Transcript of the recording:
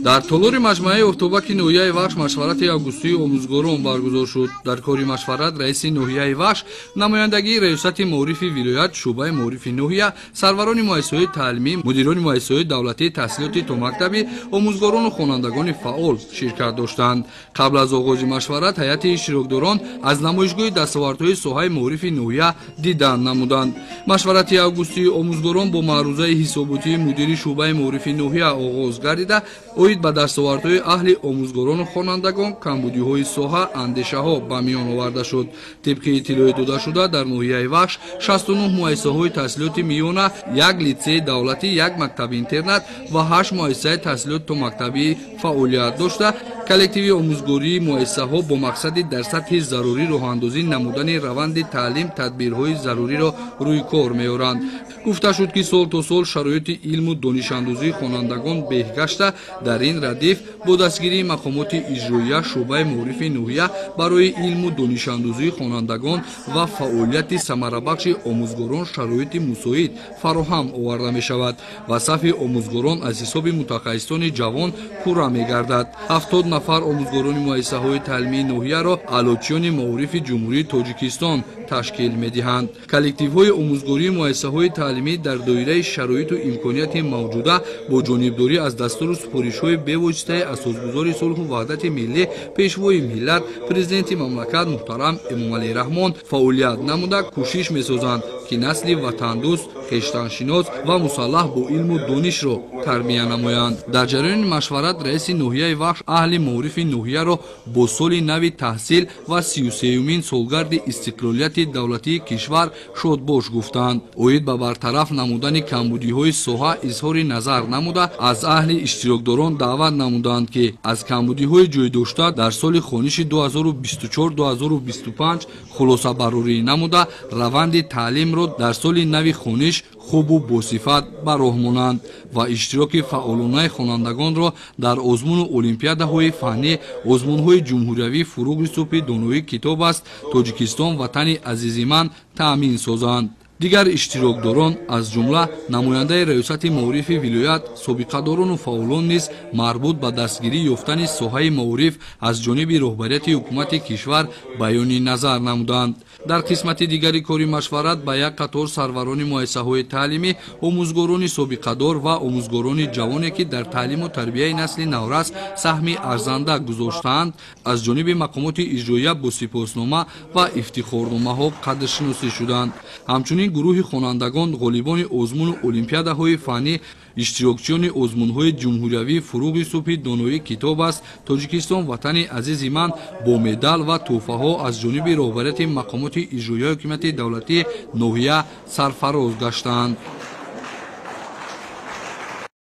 дар толори маҷмӯаи офтобаки ноҳияи Вахш машварати августии омӯзгорон баргузор шуд. Дар кори машварат раиси ноҳияи Вахш, намояндагии раёсати маорифи вилоят, шуъбаи маорифи ноҳия, сарварони муассисаҳои таълимӣ, мудирони муассисаҳои давлатии таҳсилоти томактабӣ, омӯзгорону хонандагони фаъол ширкат доштанд. Қабл аз оғози машварат ҳайати иштирокдорон аз намоишгоҳи дастовардҳои соҳаи маорифи ноҳия дидан намуданд. Машварати августии омӯзгорон бо маърузаи ҳисоботии мудири шуъбаи маорифи ноҳия оғоз гардида, оид ба дастовардҳои аҳли омӯзгорону хонандагон камбудиҳои соҳа андешаҳо ба миён оварда шуд. Тибқи иттилои додашуда, дар ноҳияи Вахш 69 муассисаҳои таҳсилоти миёна, 1 литсеи давлатӣ, 1 мактаби интернат ва 8 муассисаи таҳсилоти томактабӣ фаъолият дошта, коллективи омӯзгории муассисаҳо бо мақсади дар сатҳи зарурӣ роҳандозӣ намудани раванди таълим тадбирҳои заруриро рӯй кор меоранд. Гуфта шуд ки сол то сол шароити илму донишандозии хонандагон беҳ гашта, дар ин радиф бо дастгирии мақомоти иҷроия шуъбаи маорифи ноҳия барои илму донишандозии хонандагон ва фаъолияти самарабахши омӯзгорон шароити мусоид фароҳам оварда мешавад ва сафи омӯзгорон аз ҳисоби мутахассисони ҷавон пурра мегардад. 70 нафар омӯзгорони муассисаҳои таълимии ноҳияро аълочиёни маорифи ҷумҳурии Тоҷикистон ташкил медиҳанд. Коллективҳои омӯзгории муассисаҳои таълимӣ дар доираи шароиту имконияти мавҷуда бо ҷонибдорӣ аз дастуру супоришҳои бевоситаи асосгузори сулҳу ваҳдати миллӣ, пешвои миллат, президенти мамлакат муҳтарам Эмомалӣ Раҳмон фаъолият намуда кӯшиш месозанд, ки насли ватандӯст, хештаншинос ва мусаллаҳ бо илму донишро тарбия намоянд. Дар ҷараёни машварат раиси ноҳияи Вахш аҳли маорифи ноҳияро бо соли нави таҳсил ва 33-юмин солгарди истиқлолияти давлатии кишвар шодбош гуфтанд. Оид ба бартараф намудани камбудиҳои соҳа изҳори назар намуда, аз аҳли иштирокдорон даъват намуданд, ки аз камбудиҳои ҷойдошта дар соли хониши 2024-2025 хулосабарорӣ намуда, раванди таълимро дар соли нави хониш хубу босифат ба роҳ монанд ва иштироки фаъолонаи хонандагонро дар озмуну олимпиадаҳои фаннӣ, озмунҳои ҷумҳуриявӣ фуруғи субҳи донои китоб аст, Тоҷикистон ватани азизи ман таъмин созанд. Дигар иштирокдорон аз ҷумла намояндаи раёсати маорифи вилоят, собиқадорону фаъолон низ марбут ба дастгирӣ ёфтани соҳаи маориф аз ҷониби роҳбарияти ҳукумати кишвар баёни назар намуданд. Дар қисмати дигари кори машварат ба як қатор сарварони муассисаҳои таълимӣ, омӯзгорони собиқадор ва омӯзгорони ҷавоне ки дар таълиму тарбияи насли наврас саҳми арзанда гузоштаанд, аз ҷониби мақомоти иҷроия бо сипоснома ва ифтихорномаҳо қадршиносӣ шуданд. Ҳамчунин гурӯҳи хонандагон ғолибони озмуну олимпиадаҳои фаннӣ, иштирокчиёни озмунҳои ҷумҳуриявӣ фуруғи субҳи донои китоб аст, Тоҷикистон ватани азизи ман бо медал ва тӯҳфаҳо аз ҷониби роҳбарияти мақомоти иҷроияи ҳукумати давлатии ноҳия сарфароз гаштаанд.